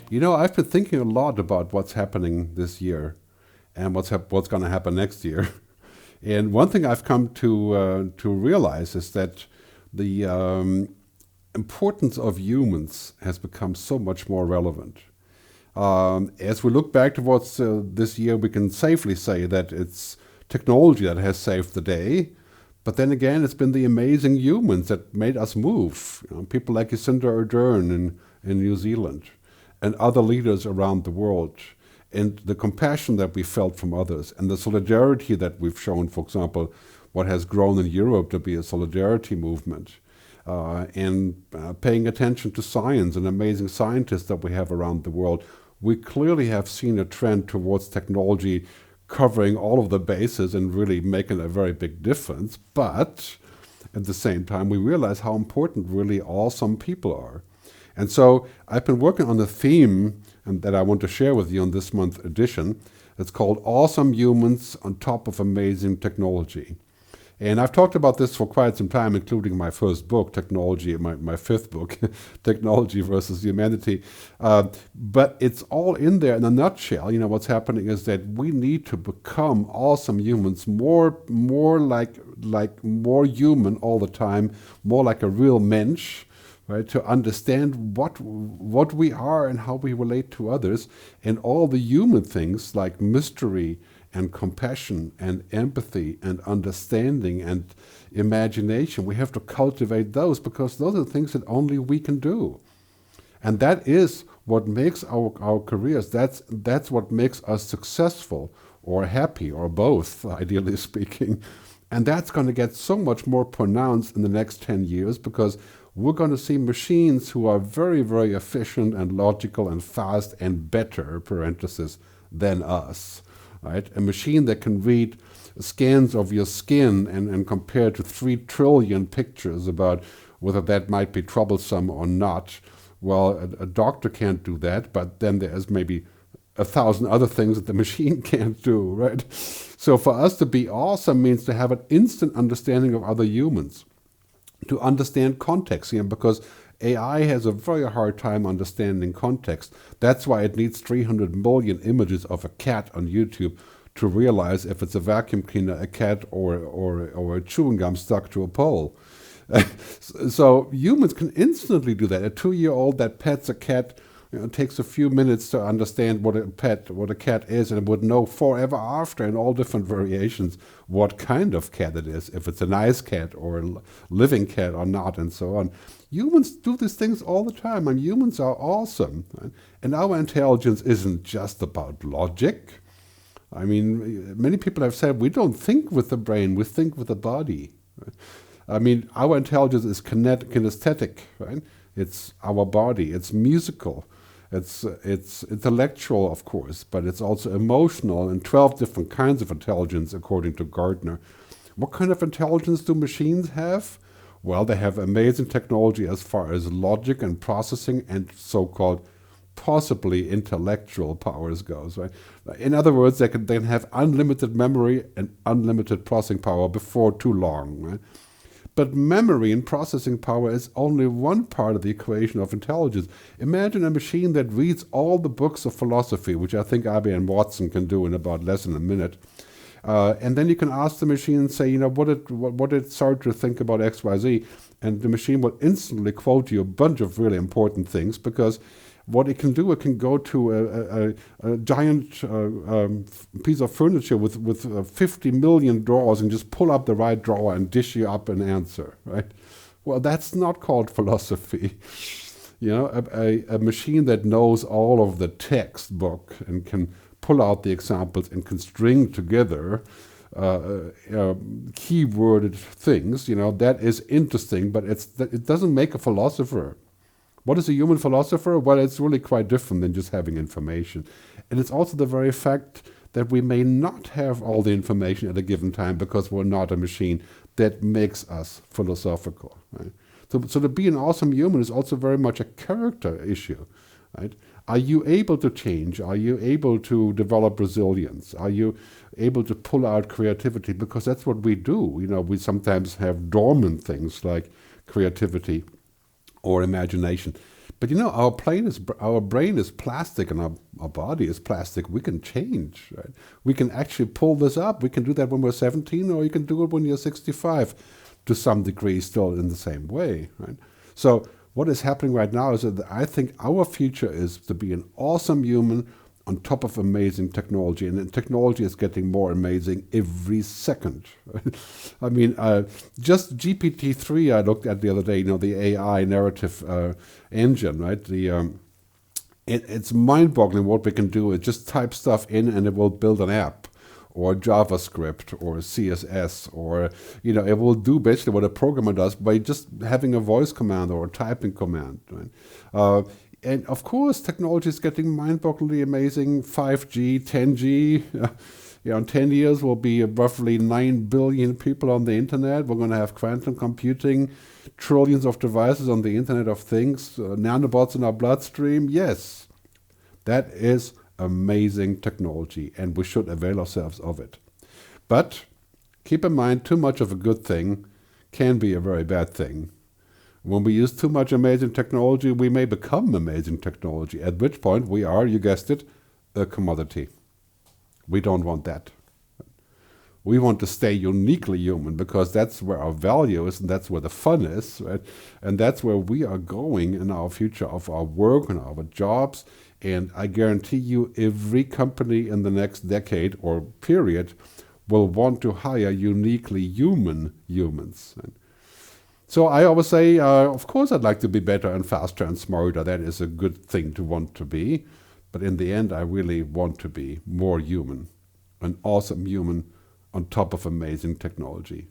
I've been thinking a lot about what's happening this year and what's going to happen next year. And one thing I've come to realize is that the importance of humans has become so much more relevant. As we look back towards this year, we can safely say that it's technology that has saved the day. But then again, it's been the amazing humans that made us move. People like Jacinda Ardern in New Zealand and other leaders around the world. And the compassion that we felt from others and the solidarity that we've shown, for example, what has grown in Europe to be a solidarity movement. And paying attention to science and amazing scientists that we have around the world. We clearly have seen a trend towards technology covering all of the bases and really making a very big difference. But at the same time, we realize how important really awesome people are. And so I've been working on a theme that I want to share with you on this month's edition. It's called Awesome Humans on Top of Amazing Technology. And I've talked about this for quite some time, including my first book, Technology, my fifth book, Technology versus Humanity. But it's all in there in a nutshell. What's happening is that we need to become awesome humans, more like more human all the time, more like a real mensch, right? To understand what we are and how we relate to others, and all the human things like mystery and compassion and empathy and understanding and imagination. We have to cultivate those because those are the things that only we can do. And that is what makes our careers, that's what makes us successful or happy or both, ideally speaking. And that's going to get so much more pronounced in the next 10 years because we're going to see machines who are very, very efficient and logical and fast and better, parenthesis, than us. Right? A machine that can read scans of your skin and compare to 3 trillion pictures about whether that might be troublesome or not. Well, a doctor can't do that, but then there's maybe 1,000 other things that the machine can't do, right? So for us to be awesome means to have an instant understanding of other humans, to understand context, because AI has a very hard time understanding context. That's why it needs 300 million images of a cat on YouTube to realize if it's a vacuum cleaner, a cat, or a chewing gum stuck to a pole. So humans can instantly do that. A 2-year-old that pets a cat takes a few minutes to understand what a cat is, and it would know forever after in all different variations what kind of cat it is, if it's a nice cat or a living cat or not, and so on. Humans do these things all the time, and humans are awesome. Right? And our intelligence isn't just about logic. I mean, many people have said we don't think with the brain, we think with the body. Right? I mean, our intelligence is kinesthetic, right? It's our body, it's musical, it's intellectual, of course, but it's also emotional, and 12 different kinds of intelligence, according to Gardner. What kind of intelligence do machines have? Well, they have amazing technology as far as logic and processing and so-called possibly intellectual powers goes, right? In other words, they can have unlimited memory and unlimited processing power before too long, right? But memory and processing power is only one part of the equation of intelligence. Imagine a machine that reads all the books of philosophy, which I think IBM Watson can do in about less than a minute. And then you can ask the machine and say, what did Sartre think about X, Y, Z? And the machine will instantly quote you a bunch of really important things, because what it can do, it can go to a giant piece of furniture with 50 million drawers and just pull up the right drawer and dish you up an answer, right? Well, that's not called philosophy. A machine that knows all of the textbook and can pull out the examples and can string together keyworded things, that is interesting, but it doesn't make a philosopher. What is a human philosopher? Well, it's really quite different than just having information. And it's also the very fact that we may not have all the information at a given time because we're not a machine that makes us philosophical, right? So to be an awesome human is also very much a character issue, right? Are you able to change? Are you able to develop resilience? Are you able to pull out creativity? Because that's what we do. We sometimes have dormant things like creativity or imagination. But our brain is plastic, and our body is plastic. We can change, right? We can actually pull this up. We can do that when we're 17, or you can do it when you're 65, to some degree, still in the same way, right? So what is happening right now is that I think our future is to be an awesome human on top of amazing technology, and then technology is getting more amazing every second. Right? I mean, just GPT-3 I looked at the other day, the AI narrative engine, right? It's mind-boggling what we can do. It just type stuff in and it will build an app, or JavaScript, or CSS, or it will do basically what a programmer does by just having a voice command or a typing command, right? And of course, technology is getting mind-bogglingly amazing. 5G, 10G. In 10 years, we'll be roughly 9 billion people on the internet. We're going to have quantum computing, trillions of devices on the Internet of Things, nanobots in our bloodstream. Yes, that is amazing technology, and we should avail ourselves of it. But keep in mind, too much of a good thing can be a very bad thing. When we use too much amazing technology, we may become amazing technology, at which point we are, you guessed it, a commodity. We don't want that. We want to stay uniquely human, because that's where our value is, and that's where the fun is, right? And that's where we are going in our future of our work and our jobs. And I guarantee you, every company in the next decade or period will want to hire uniquely human humans. Right? So I always say, of course, I'd like to be better and faster and smarter. That is a good thing to want to be. But in the end, I really want to be more human, an awesome human on top of amazing technology.